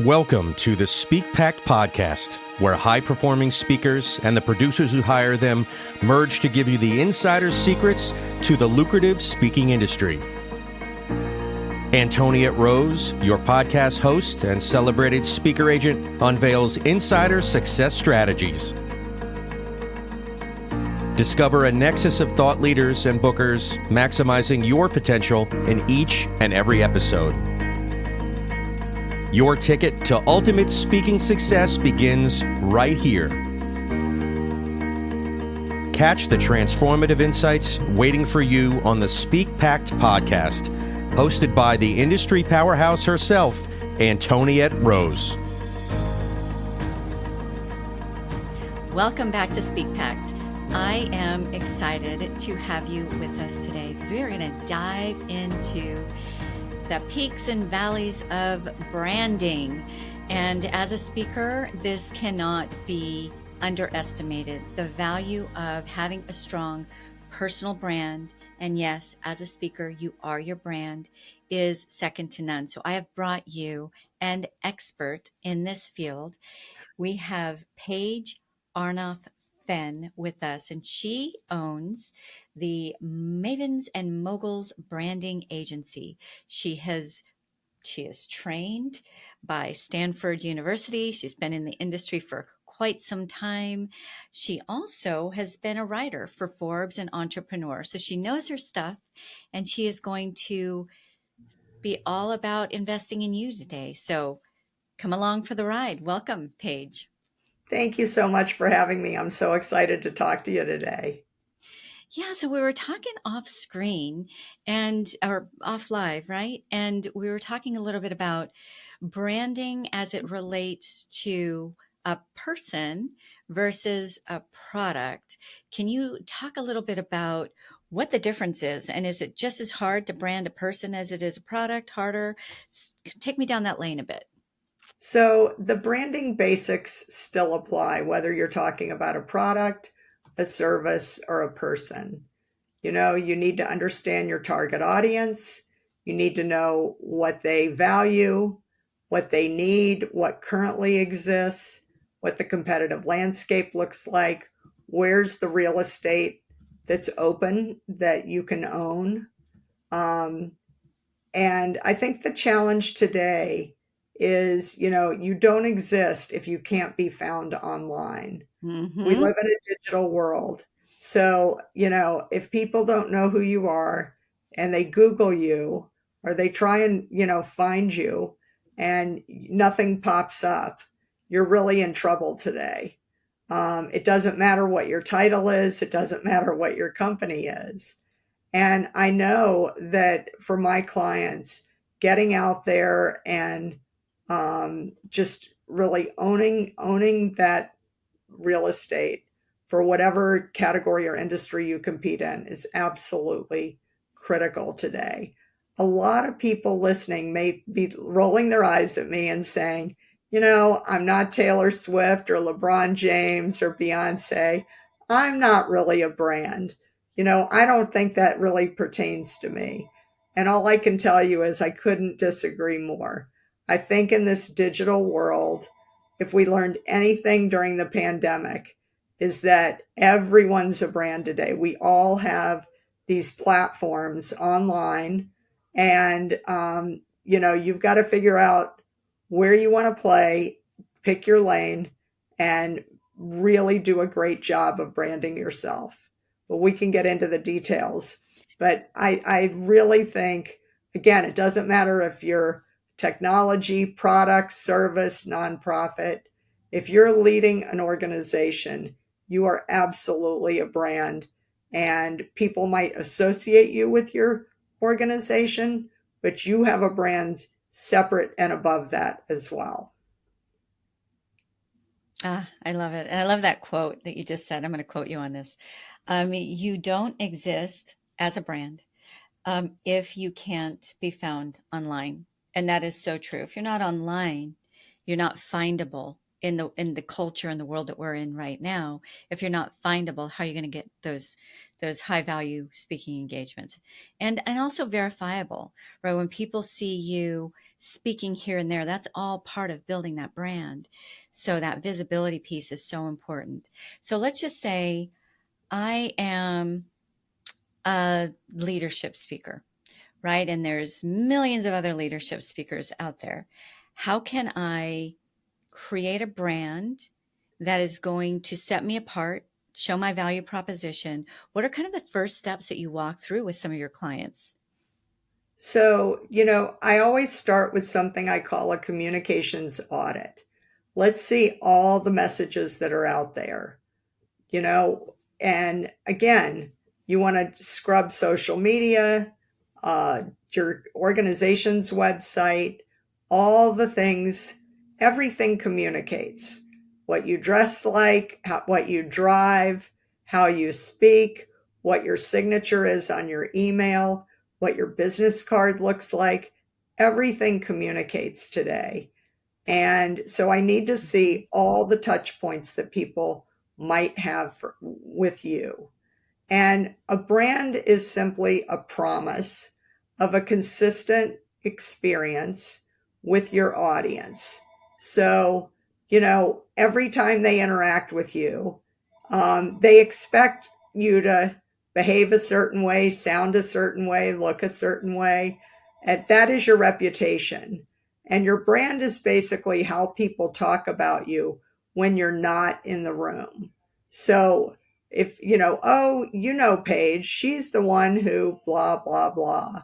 Welcome to the Speak Pact podcast, where high-performing speakers and the producers who hire them merge to give you the insider secrets to the lucrative speaking industry. Antoniette Rose, your podcast host and celebrated speaker agent, unveils insider success strategies. Discover a nexus of thought leaders and bookers, maximizing your potential in each and every episode. Your ticket to ultimate speaking success begins right here. Catch the transformative insights waiting for you on the Speak Pact podcast, hosted by the industry powerhouse herself, Antoniette Rose. Welcome back to Speak Pact. I am excited to have you with us today because we are going to dive into the peaks and valleys of branding. And as a speaker, this cannot be underestimated. The value of having a strong personal brand, and yes, as a speaker, you are your brand, is second to none. So I have brought you an expert in this field. We have Paige Arnof-Fenn with us, and she owns the Mavens and Moguls Branding Agency. She is trained by Stanford University. She's been in the industry for quite some time. She also has been a writer for Forbes and Entrepreneur. So she knows her stuff, and she is going to be all about investing in you today. So come along for the ride. Welcome, Paige. Thank you so much for having me. I'm so excited to talk to you today. Yeah, so we were talking off screen or off live, right? And we were talking a little bit about branding as it relates to a person versus a product. Can you talk a little bit about what the difference is? And is it just as hard to brand a person as it is a product, harder? Take me down that lane a bit. So the branding basics still apply, whether you're talking about a product, a service, or a person. You know, you need to understand your target audience. You need to know what they value, what they need, what currently exists, what the competitive landscape looks like, where's the real estate that's open that you can own. And I think the challenge today is, you don't exist if you can't be found online. Mm-hmm. We live in a digital world. So, if people don't know who you are and they Google you or they try and, find you and nothing pops up, you're really in trouble today. It doesn't matter what your title is. It doesn't matter what your company is. And I know that for my clients, getting out there and just really owning that real estate for whatever category or industry you compete in is absolutely critical today. A lot of people listening may be rolling their eyes at me and saying, I'm not Taylor Swift or LeBron James or Beyonce. I'm not really a brand. I don't think that really pertains to me. And all I can tell you is I couldn't disagree more. I think in this digital world, if we learned anything during the pandemic, is that everyone's a brand today. We all have these platforms online, and you've got to figure out where you want to play, pick your lane, and really do a great job of branding yourself. But we can get into the details. But I really think, again, it doesn't matter if you're technology, product, service, nonprofit. If you're leading an organization, you are absolutely a brand, and people might associate you with your organization, but you have a brand separate and above that as well. I love it. And I love that quote that you just said. I'm going to quote you on this. You don't exist as a brand if you can't be found online. And that is so true. If you're not online, you're not findable in the culture and the world that we're in right now. If you're not findable, how are you going to get those high value speaking engagements, and also verifiable, right? When people see you speaking here and there, that's all part of building that brand. So that visibility piece is so important. So let's just say I am a leadership speaker, right? And there's millions of other leadership speakers out there. How can I create a brand that is going to set me apart, show my value proposition? What are kind of the first steps that you walk through with some of your clients? So, I always start with something I call a communications audit. Let's see all the messages that are out there. And again, you want to scrub social media, uh, your organization's website, all the things, everything communicates. What you dress like, what you drive, how you speak, what your signature is on your email, what your business card looks like. Everything communicates today. And so I need to see all the touch points that people might have with you. And a brand is simply a promise of a consistent experience with your audience. So, every time they interact with you, they expect you to behave a certain way, sound a certain way, look a certain way. And that is your reputation. And your brand is basically how people talk about you when you're not in the room. So if, oh, Paige, she's the one who blah, blah, blah.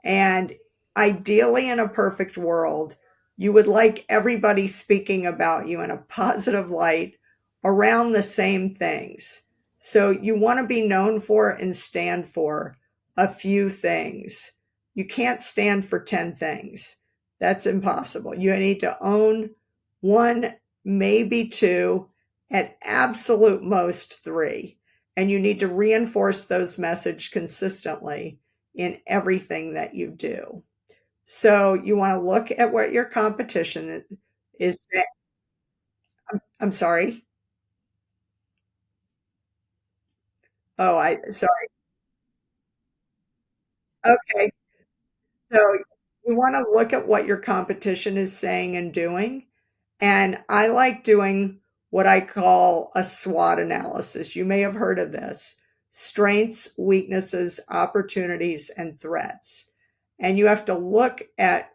And ideally, in a perfect world, you would like everybody speaking about you in a positive light around the same things. So you want to be known for and stand for a few things. You can't stand for 10 things. That's impossible. You need to own one, maybe two, at absolute most three. And you need to reinforce those messages consistently in everything that you do. So you want to look at what your competition is. I'm sorry. Oh, sorry. Okay. So you want to look at what your competition is saying and doing. And I like doing what I call a SWOT analysis. You may have heard of this: strengths, weaknesses, opportunities, and threats. And you have to look at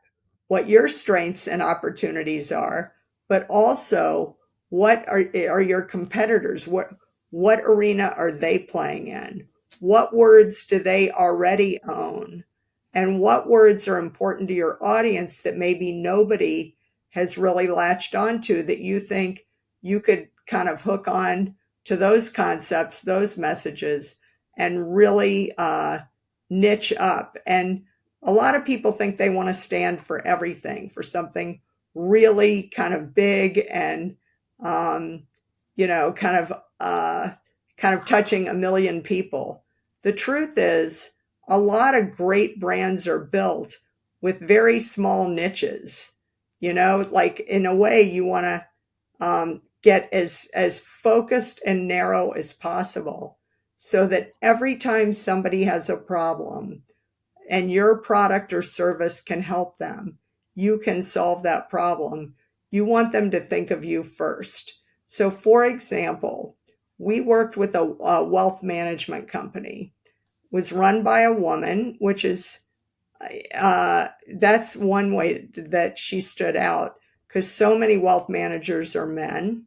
what your strengths and opportunities are, but also what are your competitors? What arena are they playing in? What words do they already own? And what words are important to your audience that maybe nobody has really latched onto, that you think you could kind of hook on to those concepts, those messages, and really niche up. And a lot of people think they want to stand for everything, for something really kind of big and, you know, kind of, kind of touching a million people. The truth is, a lot of great brands are built with very small niches. Like, in a way, you want to get as focused and narrow as possible, so that every time somebody has a problem and your product or service can help them, you can solve that problem. You want them to think of you first. So, for example, we worked with a wealth management company. It was run by a woman, which is that's one way that she stood out, because so many wealth managers are men.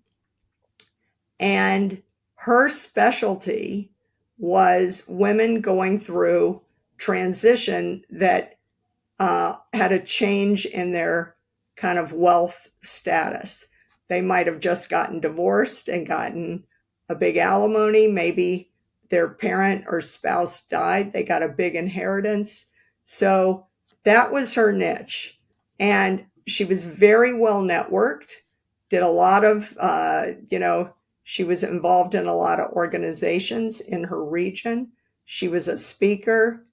And her specialty was women going through transition that had a change in their kind of wealth status. They might have just gotten divorced and gotten a big alimony. Maybe their parent or spouse died. They got a big inheritance. So that was her niche. And she was very well networked, did a lot of, she was involved in a lot of organizations in her region. She was a speaker.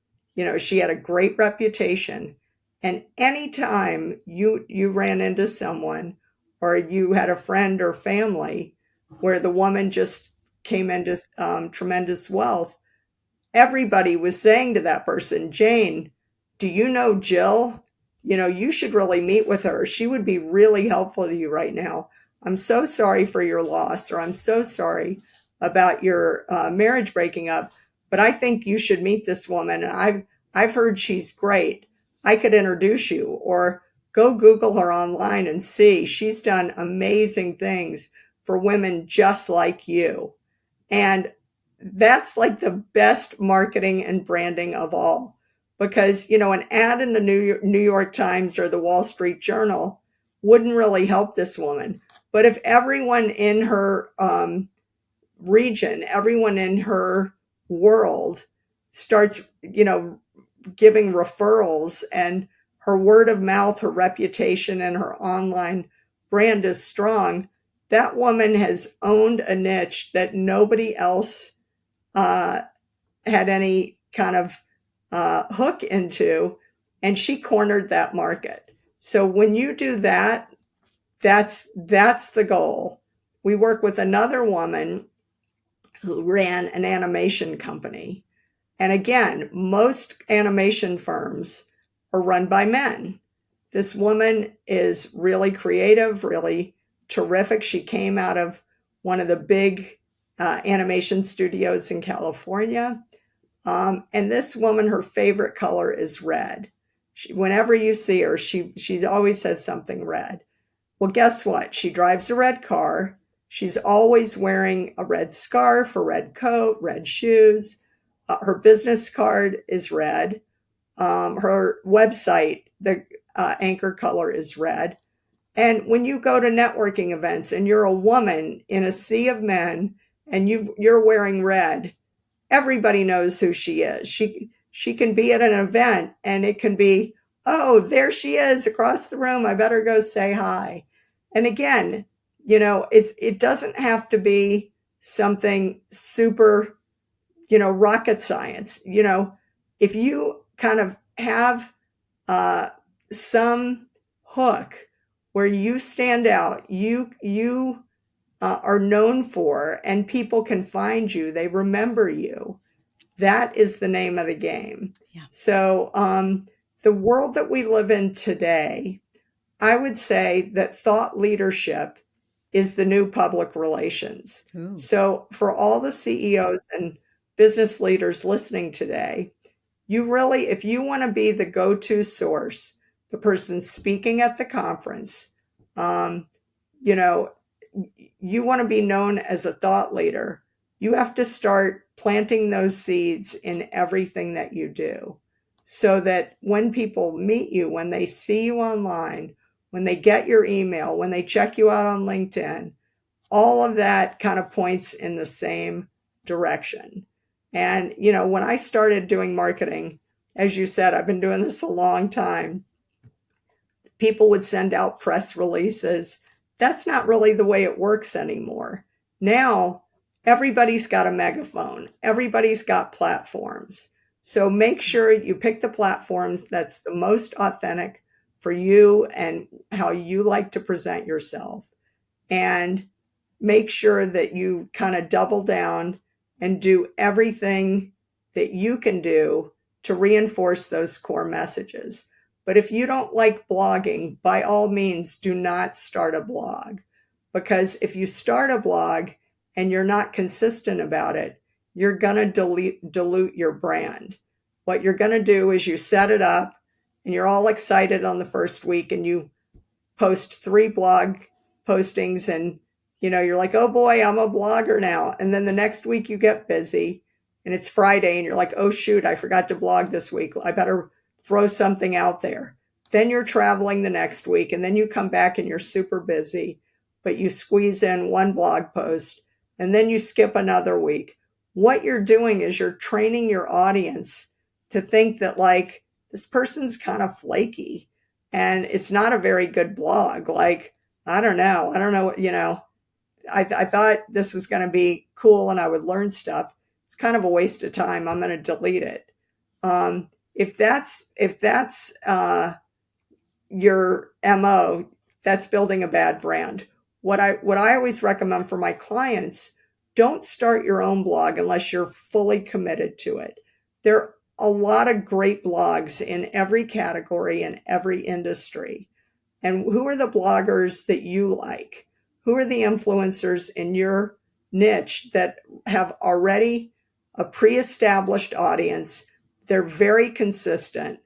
She had a great reputation. And anytime you ran into someone, or you had a friend or family where the woman just came into tremendous wealth, everybody was saying to that person, Jane, do you know Jill? You should really meet with her. She would be really helpful to you right now. I'm so sorry for your loss, or I'm so sorry about your marriage breaking up, but I think you should meet this woman. And I've heard she's great. I could introduce you, or go Google her online and see. She's done amazing things for women just like you. And that's like the best marketing and branding of all, because an ad in the New York Times or the Wall Street Journal wouldn't really help this woman. But if everyone in her region, everyone in her world starts giving referrals, and her word of mouth, her reputation, and her online brand is strong, that woman has owned a niche that nobody else had any kind of hook into, and she cornered that market. So when you do that, that's the goal. We work with another woman who ran an animation company. And again, most animation firms are run by men. This woman is really creative, really terrific. She came out of one of the big animation studios in California. And this woman, her favorite color is red. Whenever you see her, she always says something red. Well, guess what? She drives a red car. She's always wearing a red scarf, a red coat, red shoes. Her business card is red. Her website, the anchor color is red. And when you go to networking events and you're a woman in a sea of men and you're wearing red, everybody knows who she is. She can be at an event and it can be, oh, there she is across the room. I better go say hi. And again, it doesn't have to be something super, rocket science. If you kind of have some hook where you stand out, you are known for, and people can find you, they remember you. That is the name of the game. Yeah. So the world that we live in today, I would say that thought leadership is the new public relations. Ooh. So for all the CEOs and business leaders listening today, if you want to be the go-to source, the person speaking at the conference, you want to be known as a thought leader, you have to start planting those seeds in everything that you do, so that when people meet you, when they see you online, when they get your email, when they check you out on LinkedIn, all of that kind of points in the same direction. And, when I started doing marketing, as you said, I've been doing this a long time. People would send out press releases. That's not really the way it works anymore. Now, everybody's got a megaphone. Everybody's got platforms. So make sure you pick the platforms that's the most authentic for you and how you like to present yourself. And make sure that you kind of double down and do everything that you can do to reinforce those core messages. But if you don't like blogging, by all means, do not start a blog. Because if you start a blog and you're not consistent about it, you're going to dilute your brand. What you're going to do is you set it up and you're all excited on the first week and you post 3 blog postings and you're like, oh boy, I'm a blogger now. And then the next week you get busy and it's Friday and you're like, oh shoot, I forgot to blog this week. I better throw something out there. Then you're traveling the next week and then you come back and you're super busy, but you squeeze in 1 blog post and then you skip another week. What you're doing is you're training your audience to think that like this person's kind of flaky and it's not a very good blog. Like, I don't know, I thought this was going to be cool and I would learn stuff. It's kind of a waste of time. I'm going to delete it. If that's your MO, that's building a bad brand. What I always recommend for my clients, don't start your own blog unless you're fully committed to it. There are a lot of great blogs in every category and every industry. And who are the bloggers that you like? Who are the influencers in your niche that have already a pre-established audience? They're very consistent.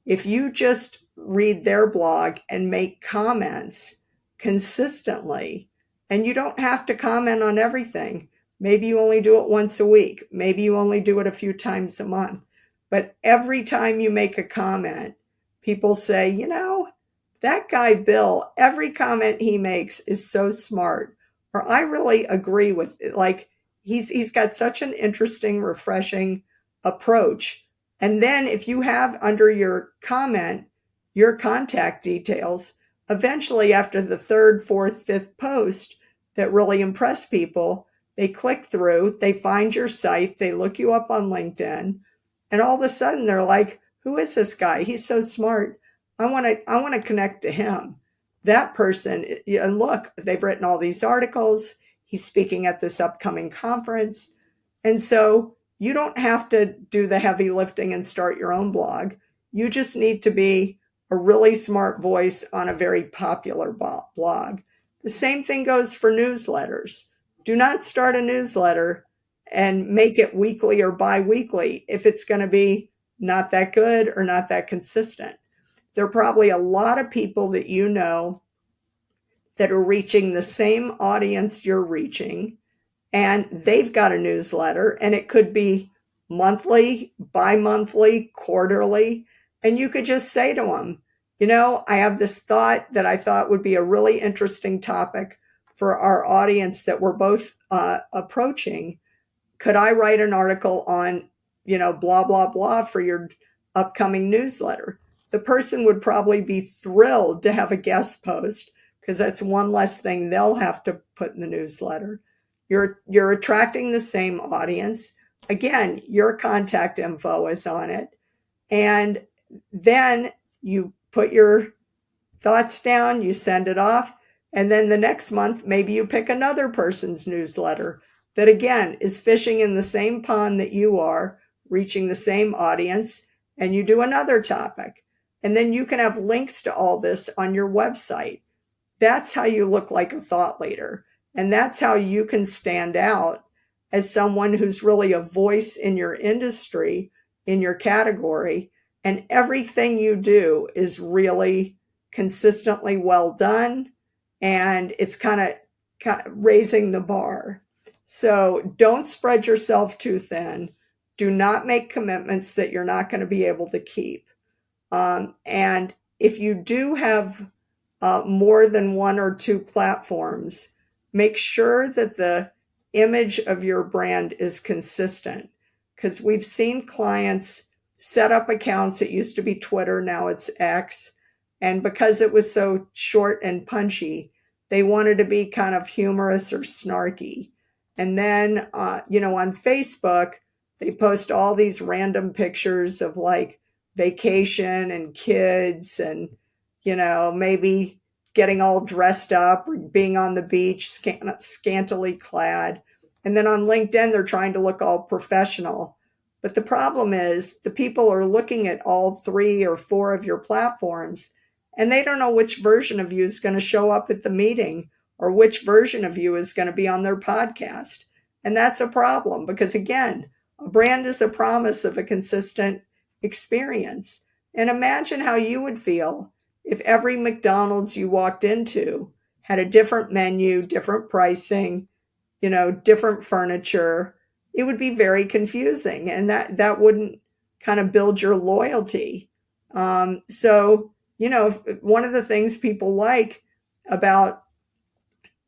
If you just read their blog and make comments consistently, and you don't have to comment on everything. Maybe you only do it once a week. Maybe you only do it a few times a month. But every time you make a comment, people say, that guy, Bill, every comment he makes is so smart. Or I really agree with it. Like he's got such an interesting, refreshing approach. And then if you have under your comment your contact details, eventually after the third, fourth, fifth post that really impress people, they click through, they find your site, they look you up on LinkedIn, and all of a sudden they're like, who is this guy? He's so smart. I want to connect to him. That person, and look, they've written all these articles. He's speaking at this upcoming conference. And so you don't have to do the heavy lifting and start your own blog. You just need to be a really smart voice on a very popular blog. The same thing goes for newsletters. Do not start a newsletter and make it weekly or bi-weekly if it's going to be not that good or not that consistent. There are probably a lot of people that you know that are reaching the same audience you're reaching, and they've got a newsletter, and it could be monthly, bi-monthly, quarterly, and you could just say to them, I have this thought that I thought would be a really interesting topic for our audience that we're both approaching. Could I write an article on, blah, blah, blah for your upcoming newsletter? The person would probably be thrilled to have a guest post because that's one less thing they'll have to put in the newsletter. You're attracting the same audience. Again, your contact info is on it. And then you put your thoughts down, you send it off, and then the next month, maybe you pick another person's newsletter that again is fishing in the same pond that you are, reaching the same audience, and you do another topic. And then you can have links to all this on your website. That's how you look like a thought leader. And that's how you can stand out as someone who's really a voice in your industry, in your category. And everything you do is really consistently well done. And it's kind of raising the bar. So don't spread yourself too thin. Do not make commitments that you're not going to be able to keep. And if you do have more than one or two platforms, make sure that the image of your brand is consistent. Because we've seen clients set up accounts. It used to be Twitter, now it's X. And because it was so short and punchy, they wanted to be kind of humorous or snarky. And then, on Facebook, they post all these random pictures of like vacation and kids and, maybe getting all dressed up or being on the beach, scantily clad. And then on LinkedIn, they're trying to look all professional. But the problem is the people are looking at all 3 or 4 of your platforms, and they don't know which version of you is going to show up at the meeting or which version of you is going to be on their podcast. And that's a problem because, again, a brand is a promise of a consistent experience. And imagine how you would feel if every McDonald's you walked into had a different menu, different pricing, different furniture. It would be very confusing, and that wouldn't kind of build your loyalty. So, one of the things people like about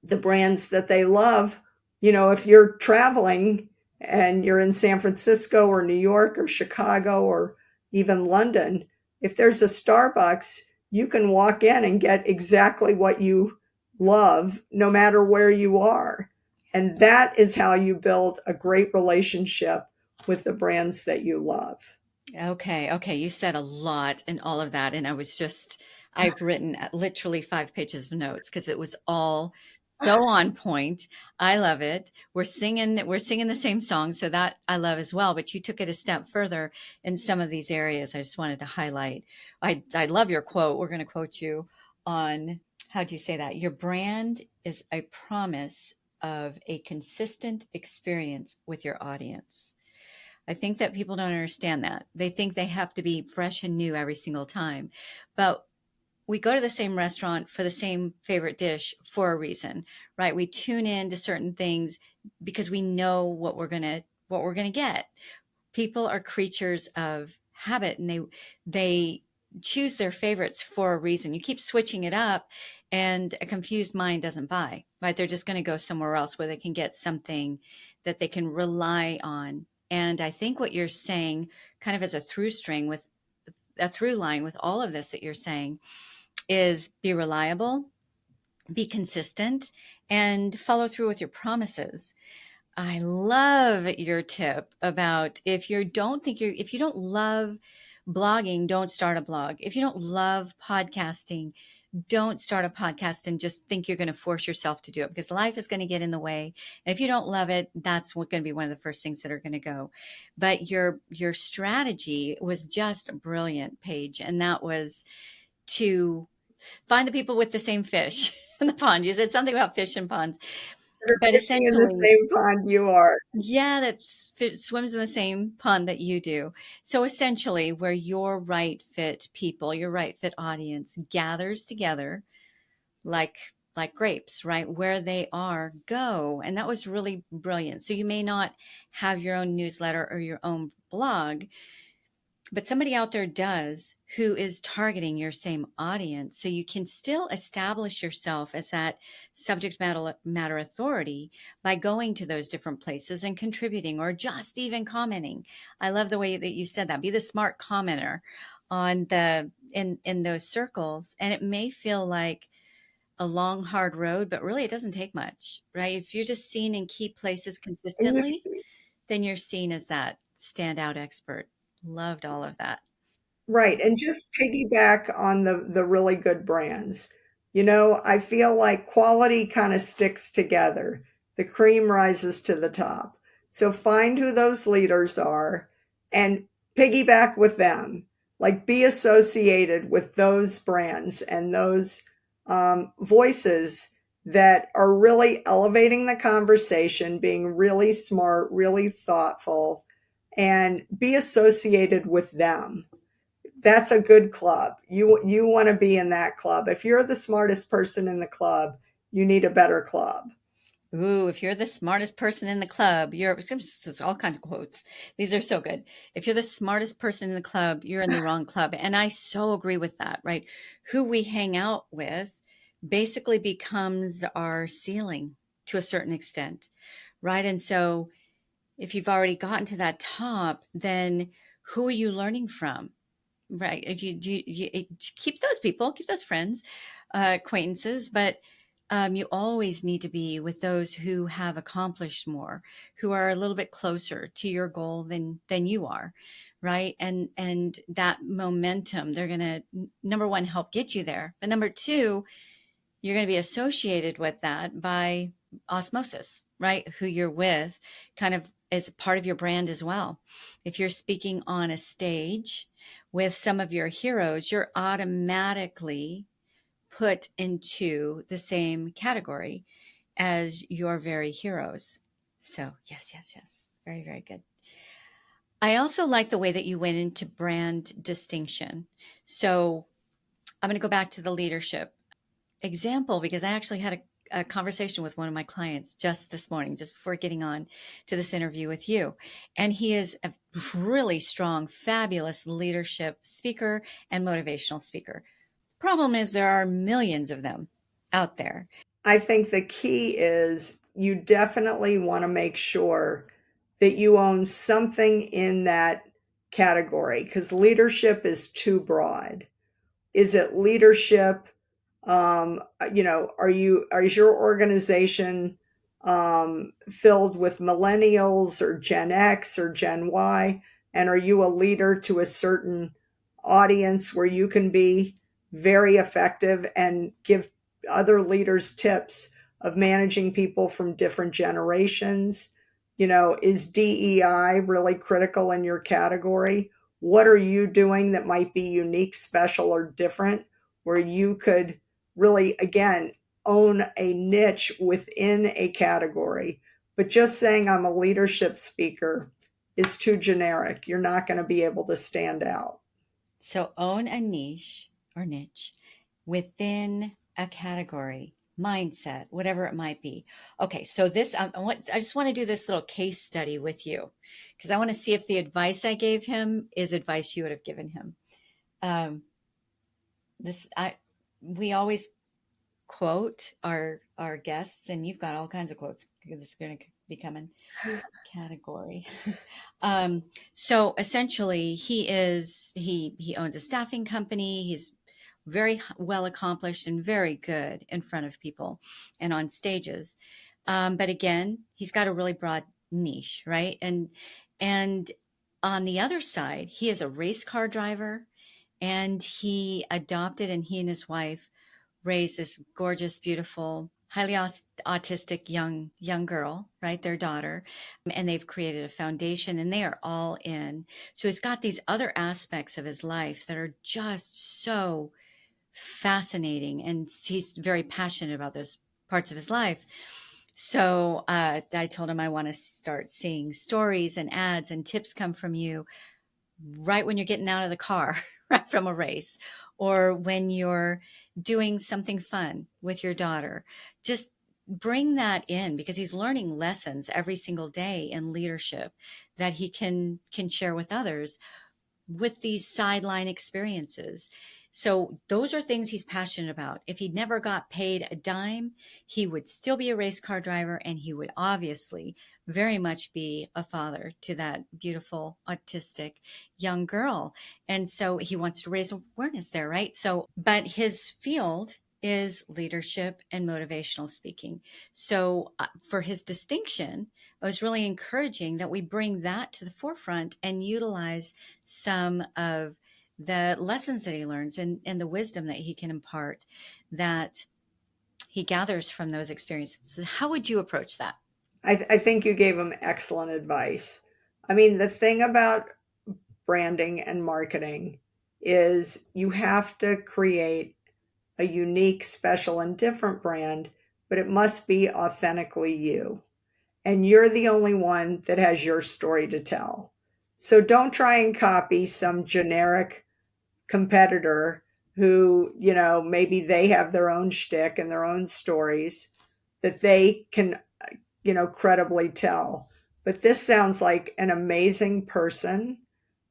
the brands that they love, if you're traveling and you're in San Francisco or New York or Chicago or even London, if there's a Starbucks, you can walk in and get exactly what you love, no matter where you are. And that is how you build a great relationship with the brands that you love. Okay. You said a lot in all of that. And I've written literally 5 pages of notes because it was all so on point. I love it. We're singing the same song, so that I love as well. But you took it a step further in some of these areas. I just wanted to highlight. I love your quote. We're going to quote you on, how do you say that? Your brand is a promise of a consistent experience with your audience. I think that people don't understand that. They think they have to be fresh and new every single time. But we go to the same restaurant for the same favorite dish for a reason, right? We tune in to certain things because we know what we're going to get. People are creatures of habit, and they choose their favorites for a reason. You keep switching it up, and a confused mind doesn't buy, right? They're just going to go somewhere else where they can get something that they can rely on. And I think what you're saying, kind of as a through line with all of this that you're saying, is be reliable, be consistent, and follow through with your promises. I love your tip about, if you don't love blogging, don't start a blog. If you don't love podcasting, don't start a podcast and just think you're going to force yourself to do it, because life is going to get in the way. And if you don't love it, that's going to be one of the first things that are going to go. But your strategy was just brilliant, Paige. And that was to find the people with the same fish in the pond. You said something about fish in ponds, They're but fishing in the essentially, same pond you are. yeah, that swims in the same pond that you do. So essentially, where your right fit people, your right fit audience gathers together, like like grapes, right? Where they are, go. And that was really brilliant. So you may not have your own newsletter or your own blog, but somebody out there does, who is targeting your same audience. So you can still establish yourself as that subject matter authority by going to those different places and contributing, or just even commenting. I love the way that you said that. Be the smart commenter on in those circles. And it may feel like a long, hard road, but really it doesn't take much, right? If you're just seen in key places And you consistently, then you're seen as that standout expert. Loved all of that. Right, and just piggyback on the really good brands. You know, I feel like quality kind of sticks together. The cream rises to the top. So find who those leaders are and piggyback with them. Like, be associated with those brands and those voices that are really elevating the conversation, being really smart, really thoughtful, and be associated with them. That's a good club. You want to be in that club. If you're the smartest person in the club, you need a better club. Ooh, if you're the smartest person in the club, there's all kinds of quotes. These are so good. If you're the smartest person in the club, you're in the wrong club. And I so agree with that, right? Who we hang out with basically becomes our ceiling to a certain extent, right? And so if you've already gotten to that top, then who are you learning from? Right. Keep those people, keep those friends, acquaintances, but you always need to be with those who have accomplished more, who are a little bit closer to your goal than you are, right? And that momentum, they're going to, number one, help get you there, but number two, you're going to be associated with that by osmosis, right? Who you're with kind of is part of your brand as well. If you're speaking on a stage with some of your heroes, you're automatically put into the same category as your very heroes. So, yes, yes, yes. Very, very good. I also like the way that you went into brand distinction. So, I'm going to go back to the leadership example, because I actually had a conversation with one of my clients just this morning, just before getting on to this interview with you. And he is a really strong, fabulous leadership speaker and motivational speaker. Problem is, there are millions of them out there. I think the key is you definitely want to make sure that you own something in that category, because leadership is too broad. Is it leadership? Is your organization filled with millennials or Gen X or Gen Y? And are you a leader to a certain audience where you can be very effective and give other leaders tips of managing people from different generations. Is DEI really critical in your category? What are you doing that might be unique, special, or different, where you could really, again, own a niche within a category? But just saying I'm a leadership speaker is too generic. You're not going to be able to stand out. So own a niche or niche within a category, mindset, whatever it might be. Okay, so this I just want to do this little case study with you because I want to see if the advice I gave him is advice you would have given him. This I we always quote our guests, and you've got all kinds of quotes. This is going to be coming category. So essentially, he owns a staffing company. He's very well accomplished and very good in front of people and on stages. But again, he's got a really broad niche, right? And on the other side, he is a race car driver, and he adopted, and he and his wife raised this gorgeous, beautiful, highly autistic young girl, right? Their daughter, and they've created a foundation, and they are all in. So he's got these other aspects of his life that are just so fascinating, and he's very passionate about those parts of his life. So I told him I want to start seeing stories and ads and tips come from you right when you're getting out of the car, right from a race, or when you're doing something fun with your daughter. Just bring that in, because he's learning lessons every single day in leadership that he can share with others with these sideline experiences. So those are things he's passionate about. If he never got paid a dime, he would still be a race car driver, and he would obviously very much be a father to that beautiful autistic young girl. And so he wants to raise awareness there, right? So, but his field is leadership and motivational speaking. So for his distinction, I was really encouraging that we bring that to the forefront and utilize some of the lessons that he learns and the wisdom that he can impart that he gathers from those experiences. So how would you approach that? I think you gave him excellent advice. I mean, the thing about branding and marketing is you have to create a unique, special, and different brand, but it must be authentically you. And you're the only one that has your story to tell. So don't try and copy some generic competitor who, maybe they have their own shtick and their own stories that they can, credibly tell. But this sounds like an amazing person,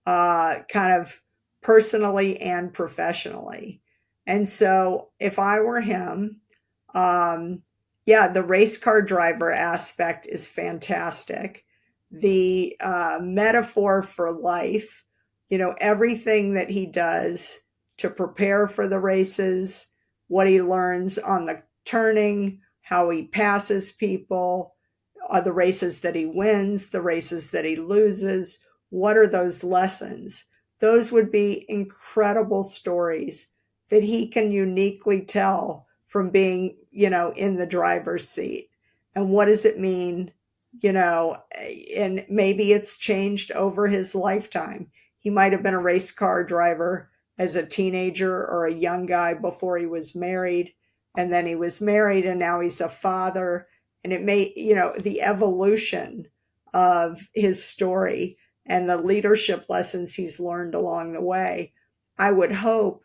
kind of personally and professionally. And so if I were him, yeah, the race car driver aspect is fantastic. The metaphor for life, everything that he does to prepare for the races, what he learns on the turning, how he passes people, the races that he wins, the races that he loses. What are those lessons? Those would be incredible stories that he can uniquely tell from being, in the driver's seat. And what does it mean? And maybe it's changed over his lifetime. He might have been a race car driver as a teenager or a young guy before he was married. And then he was married, and now he's a father. And it may, the evolution of his story and the leadership lessons he's learned along the way. I would hope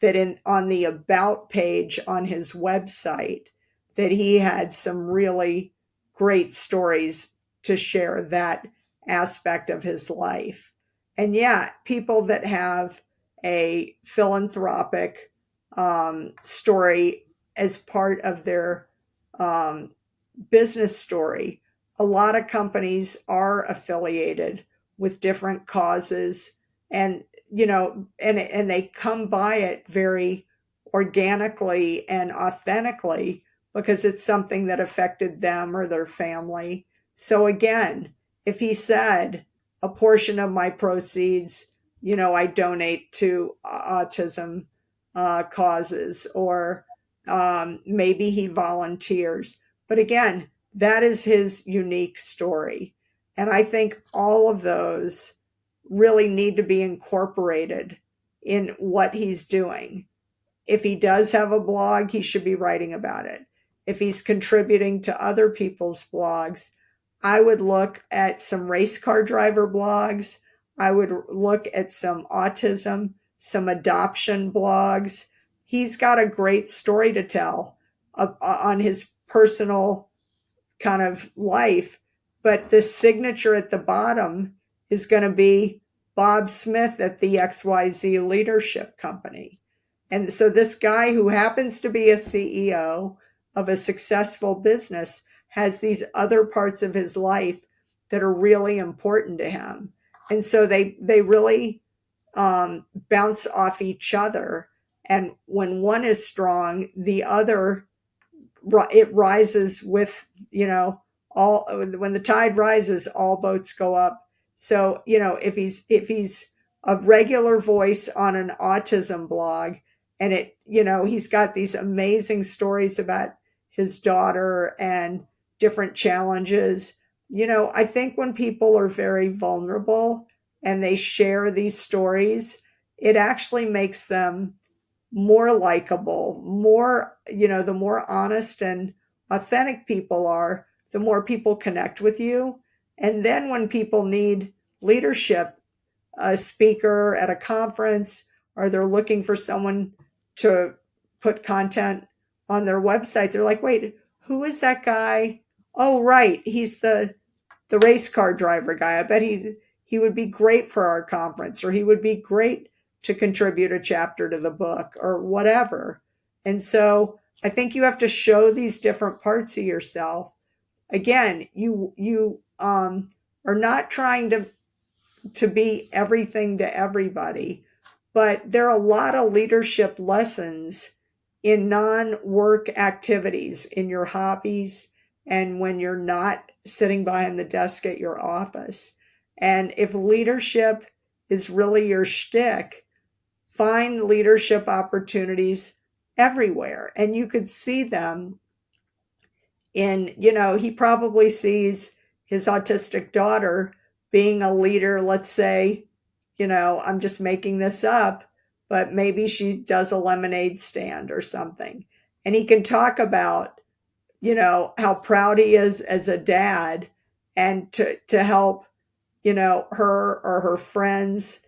that on the about page on his website, that he had some really great stories to share that aspect of his life. And yeah, people that have a philanthropic story as part of their business story. A lot of companies are affiliated with different causes, and and they come by it very organically and authentically because it's something that affected them or their family. So again, if he said a portion of my proceeds, I donate to autism causes, or maybe he volunteers. But again, that is his unique story. And I think all of those really need to be incorporated in what he's doing. If he does have a blog, he should be writing about it. If he's contributing to other people's blogs, I would look at some race car driver blogs. I would look at some autism, some adoption blogs. He's got a great story to tell on his personal kind of life, but the signature at the bottom is going to be Bob Smith at the XYZ Leadership Company. And so this guy who happens to be a CEO of a successful business has these other parts of his life that are really important to him. And so they really bounce off each other. And when one is strong, the other, it rises with, all, when the tide rises, all boats go up. So, if he's a regular voice on an autism blog, and he's got these amazing stories about his daughter and different challenges. I think when people are very vulnerable and they share these stories, it actually makes them more likable, the more honest and authentic people are, the more people connect with you. And then when people need leadership, a speaker at a conference, or they're looking for someone to put content on their website, they're like, wait, who is that guy? Oh, right. He's the race car driver guy. I bet he would be great for our conference, or he would be great to contribute a chapter to the book, or whatever. And so I think you have to show these different parts of yourself. Again, you are not trying to be everything to everybody, but there are a lot of leadership lessons in non-work activities, in your hobbies, and when you're not sitting behind the desk at your office. And if leadership is really your shtick, find leadership opportunities everywhere. And you could see them in, he probably sees his autistic daughter being a leader. Let's say, I'm just making this up, but maybe she does a lemonade stand or something. And he can talk about, how proud he is as a dad, and to help, her or her friends,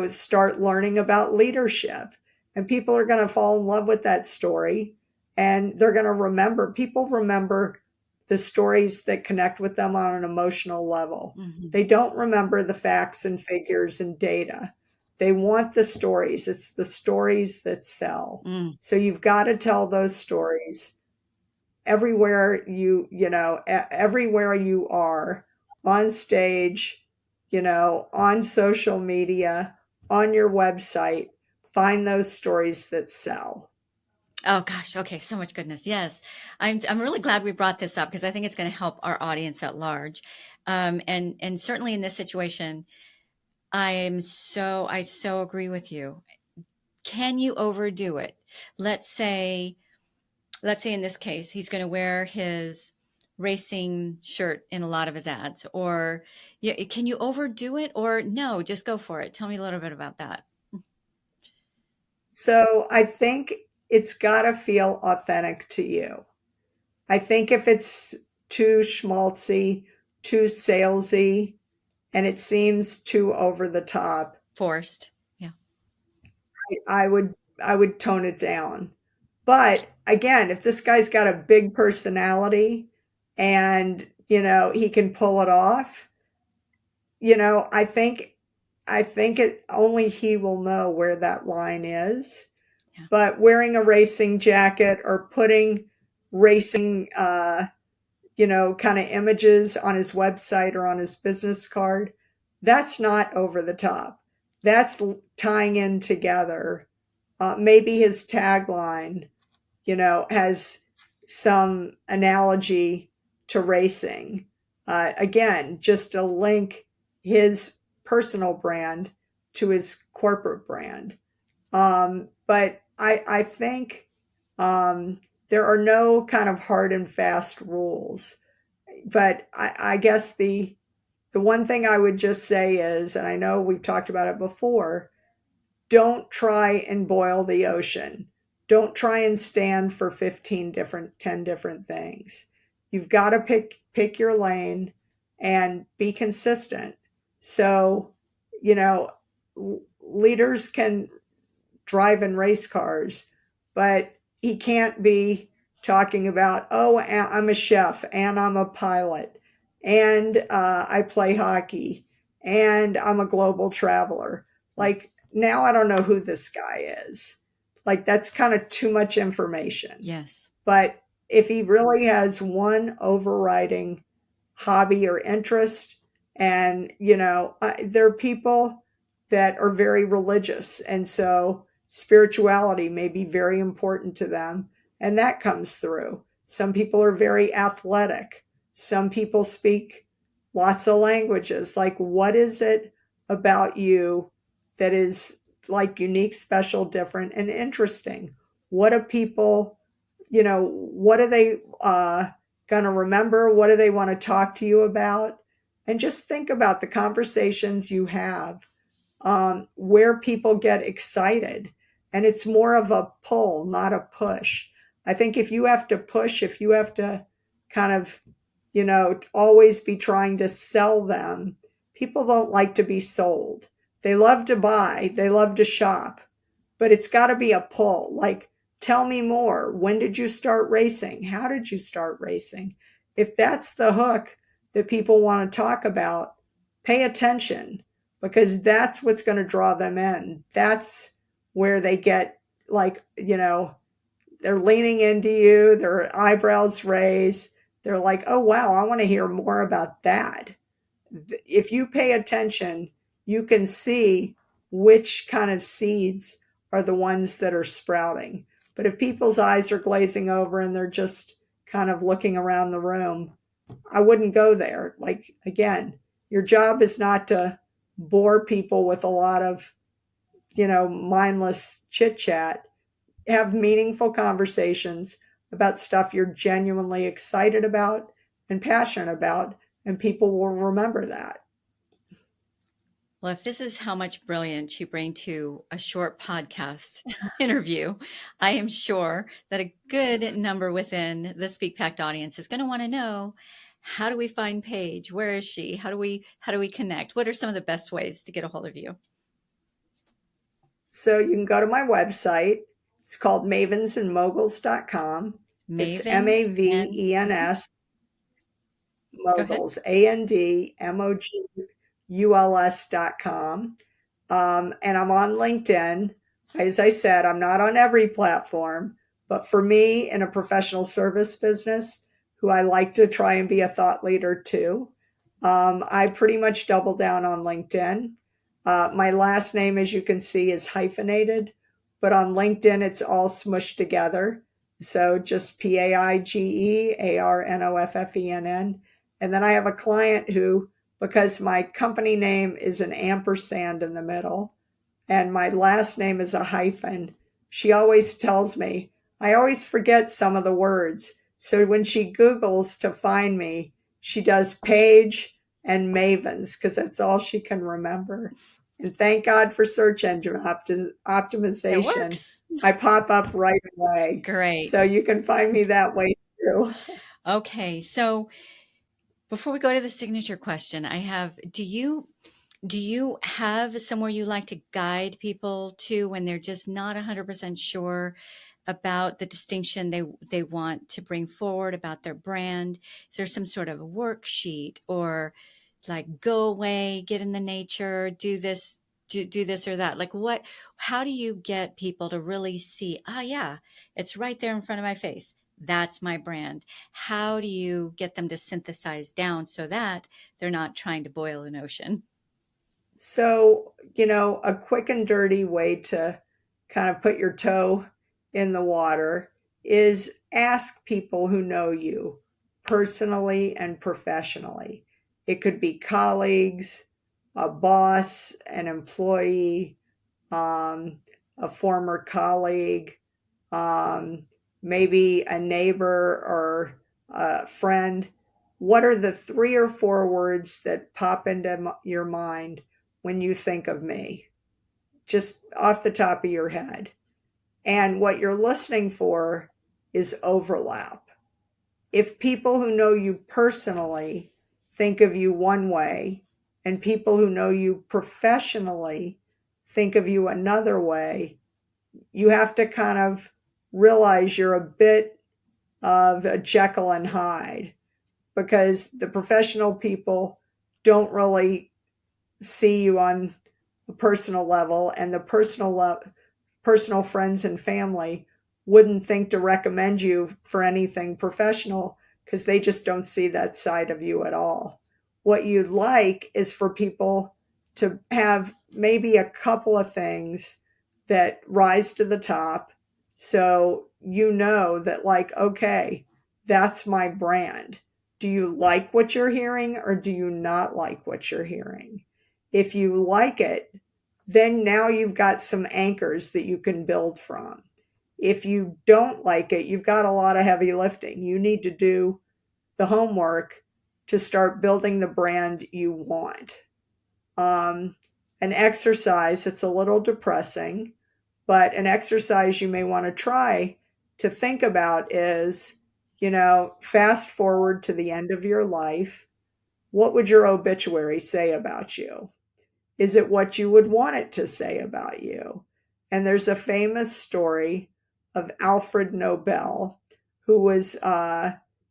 start learning about leadership. And people are going to fall in love with that story, and they're going to people remember the stories that connect with them on an emotional level. Mm-hmm. They don't remember the facts and figures and data. They want the stories. It's the stories that sell. So you've got to tell those stories everywhere everywhere you are, on stage, on social media, on your website. Find those stories that sell. Oh gosh. Okay. So much goodness. Yes. I'm really glad we brought this up, because I think it's going to help our audience at large. And certainly in this situation, I so agree with you. Can you overdo it? Let's say in this case, he's going to wear his racing shirt in a lot of his ads, or can you overdo it, or no, just go for it? Tell me a little bit about that. So I think it's got to feel authentic to you. I think if it's too schmaltzy, too salesy, and it seems too over the top, forced, yeah, I would tone it down. But again, if this guy's got a big personality and, he can pull it off, I think only he will know where that line is. Yeah. But wearing a racing jacket or putting racing, kind of images on his website or on his business card, that's not over the top. That's tying in together. Maybe his tagline, has some analogy to racing. Again, just to link his personal brand to his corporate brand. But I think there are no kind of hard and fast rules, but I guess the one thing I would just say is, and I know we've talked about it before, don't try and boil the ocean. Don't try and stand for 10 different things. You've got to pick your lane and be consistent. So, you know, leaders can drive in race cars, but he can't be talking about, oh, I'm a chef and I'm a pilot and I play hockey and I'm a global traveler. Like, now I don't know who this guy is. Like, that's kind of too much information. Yes. But if he really has one overriding hobby or interest, and, there are people that are very religious. And so spirituality may be very important to them. And that comes through. Some people are very athletic. Some people speak lots of languages. Like, what is it about you that is like unique, special, different, and interesting? What do people, what are they going to remember? What do they want to talk to you about? And just think about the conversations you have, where people get excited. And it's more of a pull, not a push. I think if you have to push, if you have to kind of, always be trying to sell them, people don't like to be sold. They love to buy, they love to shop, but it's got to be a pull. Like, tell me more. When did you start racing? How did you start racing? If that's the hook that people want to talk about, pay attention, because that's what's going to draw them in. That's where they get, like, they're leaning into you, their eyebrows raise. They're like, oh, wow, I want to hear more about that. If you pay attention, you can see which kind of seeds are the ones that are sprouting. But if people's eyes are glazing over and they're just kind of looking around the room, I wouldn't go there. Like, again, your job is not to bore people with a lot of, mindless chit chat. Have meaningful conversations about stuff you're genuinely excited about and passionate about, and people will remember that. Well, if this is how much brilliance you bring to a short podcast interview, I am sure that a good number within the Speak Pact audience is going to want to know, how do we find Paige? Where is she? How do we connect? What are some of the best ways to get a hold of you? So you can go to my website. It's called mavensandmoguls.com. It's Mavens and Mavens, go ahead. moguls, ANDMOGULS.com. And I'm on LinkedIn. As I said, I'm not on every platform, but for me in a professional service business, who I like to try and be a thought leader too, I pretty much double down on LinkedIn. My last name, as you can see, is hyphenated, but on LinkedIn, it's all smushed together. So just PaigeArnoffenn. And then I have a client who, because my company name is an ampersand in the middle and my last name is a hyphen, she always tells me, I always forget some of the words. So when she Googles to find me, she does Paige and Mavens because that's all she can remember. And thank God for search engine It optimization. works. I pop up right away. Great. So you can find me that way too. Okay. So before we go to the signature question, I have, do you have somewhere you like to guide people to when they're just not 100% sure about the distinction they want to bring forward about their brand? Is there some sort of a worksheet, or like, go away, get in the nature, do this, do this or that? Like, how do you get people to really see, yeah, it's right there in front of my face. That's my brand. How do you get them to synthesize down so that they're not trying to boil an ocean? So, a quick and dirty way to kind of put your toe in the water is ask people who know you personally and professionally. It could be colleagues, a boss, an employee, um, a former colleague, maybe a neighbor or a friend. What are the 3 or 4 words that pop into your mind when you think of me? Just off the top of your head. And what you're listening for is overlap. If people who know you personally think of you one way, and people who know you professionally think of you another way, you have to kind of realize you're a bit of a Jekyll and Hyde, because the professional people don't really see you on a personal level, and the personal friends and family wouldn't think to recommend you for anything professional because they just don't see that side of you at all. What you'd like is for people to have maybe a couple of things that rise to the top, so you know that, like, okay, that's my brand. Do you like what you're hearing, or do you not like what you're hearing? If you like it, then now you've got some anchors that you can build from. If you don't like it, you've got a lot of heavy lifting. You need to do the homework to start building the brand you want. An exercise that's a little depressing, but an exercise you may want to try to think about is, fast forward to the end of your life. What would your obituary say about you? Is it what you would want it to say about you? And there's a famous story of Alfred Nobel, who was,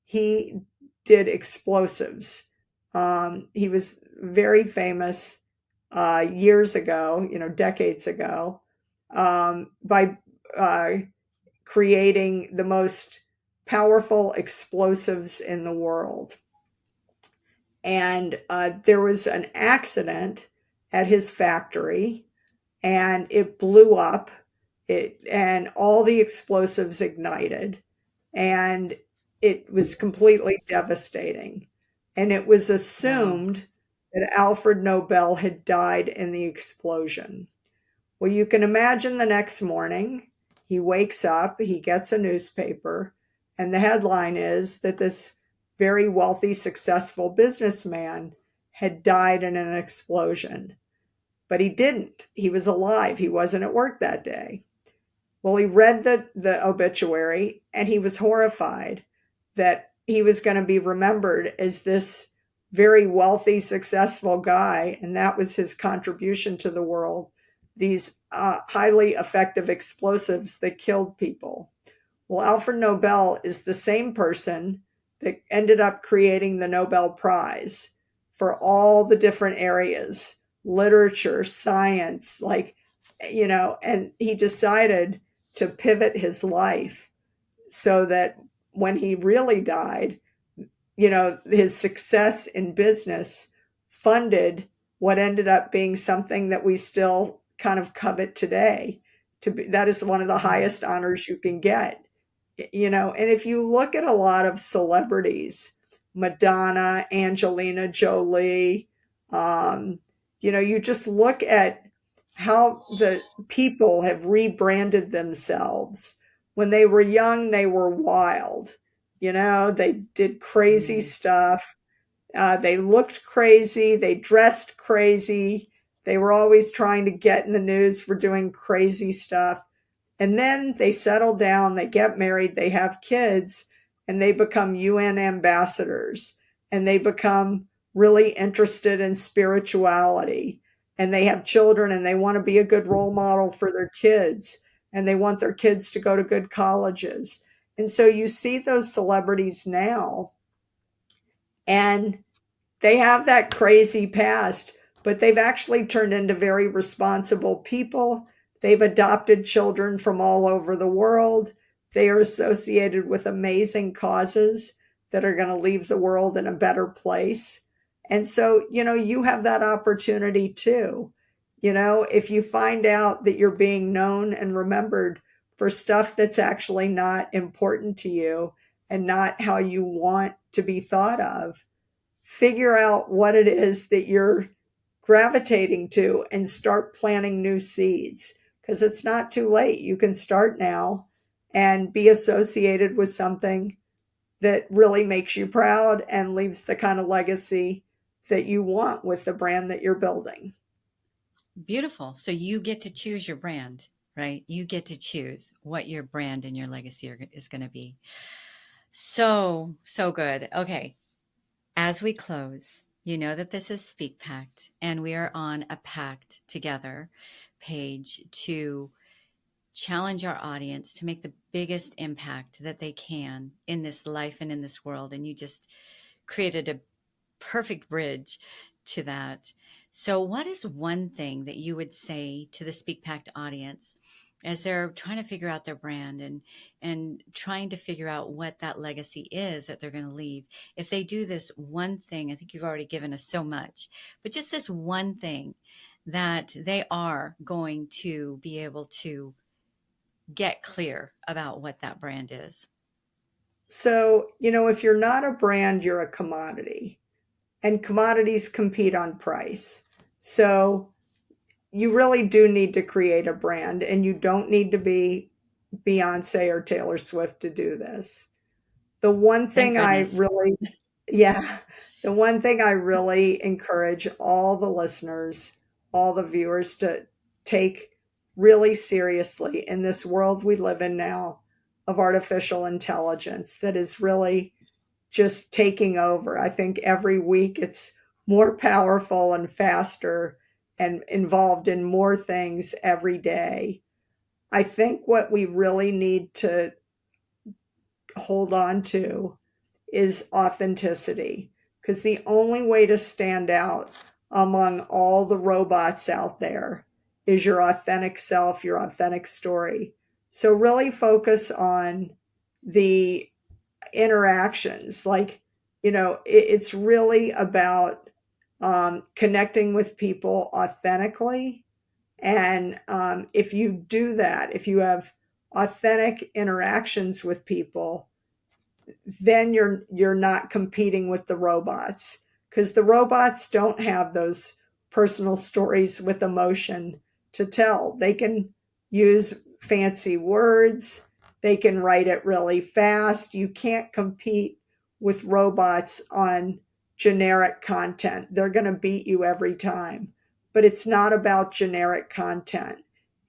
he did explosives. He was very famous years ago, decades ago, by creating the most powerful explosives in the world. And there was an accident at his factory, and it blew up. And all the explosives ignited, and it was completely devastating. And it was assumed that Alfred Nobel had died in the explosion. Well, you can imagine the next morning, he wakes up, he gets a newspaper, and the headline is that this very wealthy, successful businessman had died in an explosion. But he didn't. He was alive. He wasn't at work that day. Well, he read the obituary, and he was horrified that he was going to be remembered as this very wealthy, successful guy, and that was his contribution to the world, these highly effective explosives that killed people. Well, Alfred Nobel is the same person that ended up creating the Nobel Prize for all the different areas, literature, science, and he decided to pivot his life so that when he really died, his success in business funded what ended up being something that we still kind of covet today. That is one of the highest honors you can get. And if you look at a lot of celebrities, Madonna, Angelina Jolie, you just look at how the people have rebranded themselves. When they were young, they were wild. They did crazy stuff. They looked crazy. They dressed crazy. They were always trying to get in the news for doing crazy stuff. And then they settle down, they get married, they have kids, and they become UN ambassadors, and they become really interested in spirituality, and they have children, and they want to be a good role model for their kids, and they want their kids to go to good colleges. And so you see those celebrities now, and they have that crazy past, but they've actually turned into very responsible people. They've adopted children from all over the world. They are associated with amazing causes that are going to leave the world in a better place. And so, you have that opportunity too. If you find out that you're being known and remembered for stuff that's actually not important to you and not how you want to be thought of, figure out what it is that you're gravitating to and start planting new seeds. because it's not too late. You can start now and be associated with something that really makes you proud and leaves the kind of legacy that you want with the brand that you're building. Beautiful. So you get to choose your brand, right? You get to choose what your brand and your legacy is going to be. So good. Okay. As we close, you know that this is Speak Pact, and we are on a pact together, Paige, to challenge our audience to make the biggest impact that they can in this life and in this world. And you just created a perfect bridge to that. So what is one thing that you would say to the Speak Pact audience as they're trying to figure out their brand and trying to figure out what that legacy is that they're going to leave? If they do this one thing, I think you've already given us so much, but just this one thing that they are going to be able to get clear about what that brand is. So, if you're not a brand, you're a commodity, and commodities compete on price. So you really do need to create a brand, and you don't need to be Beyonce or Taylor Swift to do this. The one Thank thing I goodness. really, the one thing I really encourage all the listeners, all the viewers to take really seriously in this world we live in now of artificial intelligence that is really just taking over. I think every week it's more powerful and faster and involved in more things every day. I think what we really need to hold on to is authenticity, because the only way to stand out among all the robots out there is your authentic self, your authentic story. So really focus on the interactions. Like, it's really about connecting with people authentically. And if you do that, if you have authentic interactions with people, then you're not competing with the robots, because the robots don't have those personal stories with emotion to tell. They can use fancy words, they can write it really fast. You can't compete with robots on generic content. They're going to beat you every time. But it's not about generic content.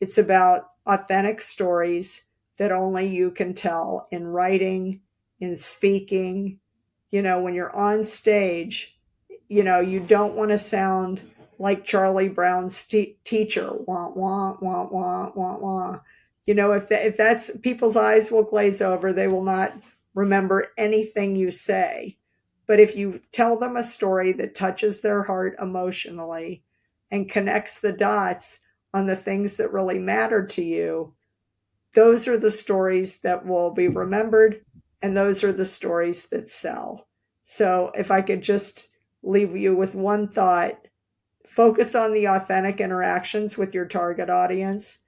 It's about authentic stories that only you can tell in writing, in speaking. When you're on stage, you don't want to sound like Charlie Brown's teacher. Wah, wah, wah, wah, wah, wah. If that's, people's eyes will glaze over. They will not remember anything you say. But if you tell them a story that touches their heart emotionally and connects the dots on the things that really matter to you, those are the stories that will be remembered, and those are the stories that sell. So if I could just leave you with one thought, focus on the authentic interactions with your target audience.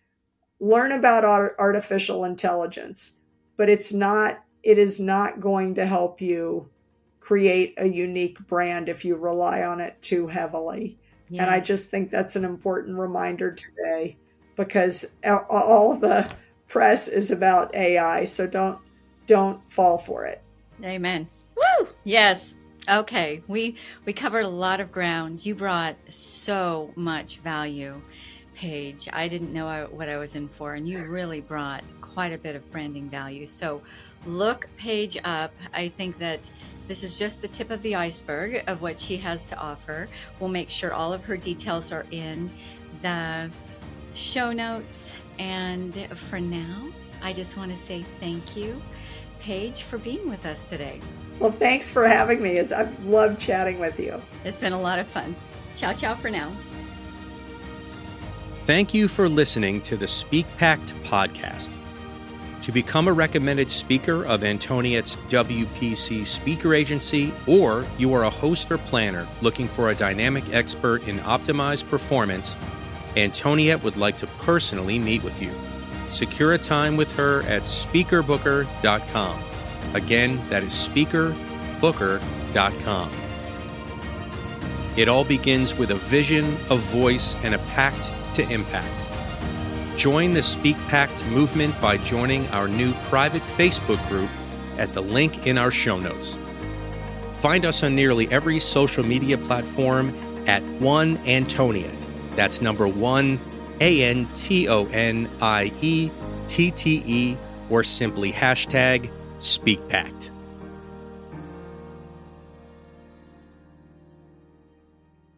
Learn about artificial intelligence, but it is not going to help you create a unique brand if you rely on it too heavily. Yes. And I just think that's an important reminder today, because all the press is about AI. So don't fall for it. Amen. Woo! Yes. Okay. We covered a lot of ground. You brought so much value, Paige. I didn't know what I was in for, and you really brought quite a bit of branding value. So look Paige up. I think that this is just the tip of the iceberg of what she has to offer. We'll make sure all of her details are in the show notes. And for now, I just want to say thank you, Paige, for being with us today. Well, thanks for having me. I've loved chatting with you. It's been a lot of fun. Ciao, ciao for now. Thank you for listening to the Speak Pact podcast. To become a recommended speaker of Antoniette's WPC speaker agency, or you are a host or planner looking for a dynamic expert in optimized performance, Antoniette would like to personally meet with you. Secure a time with her at speakerbooker.com. Again, that is speakerbooker.com. It all begins with a vision, a voice, and a pact to impact. Join the Speak Pact movement by joining our new private Facebook group at the link in our show notes. Find us on nearly every social media platform at One Antoniette. That's number 1, ANTONIETTE, or simply hashtag SpeakPact.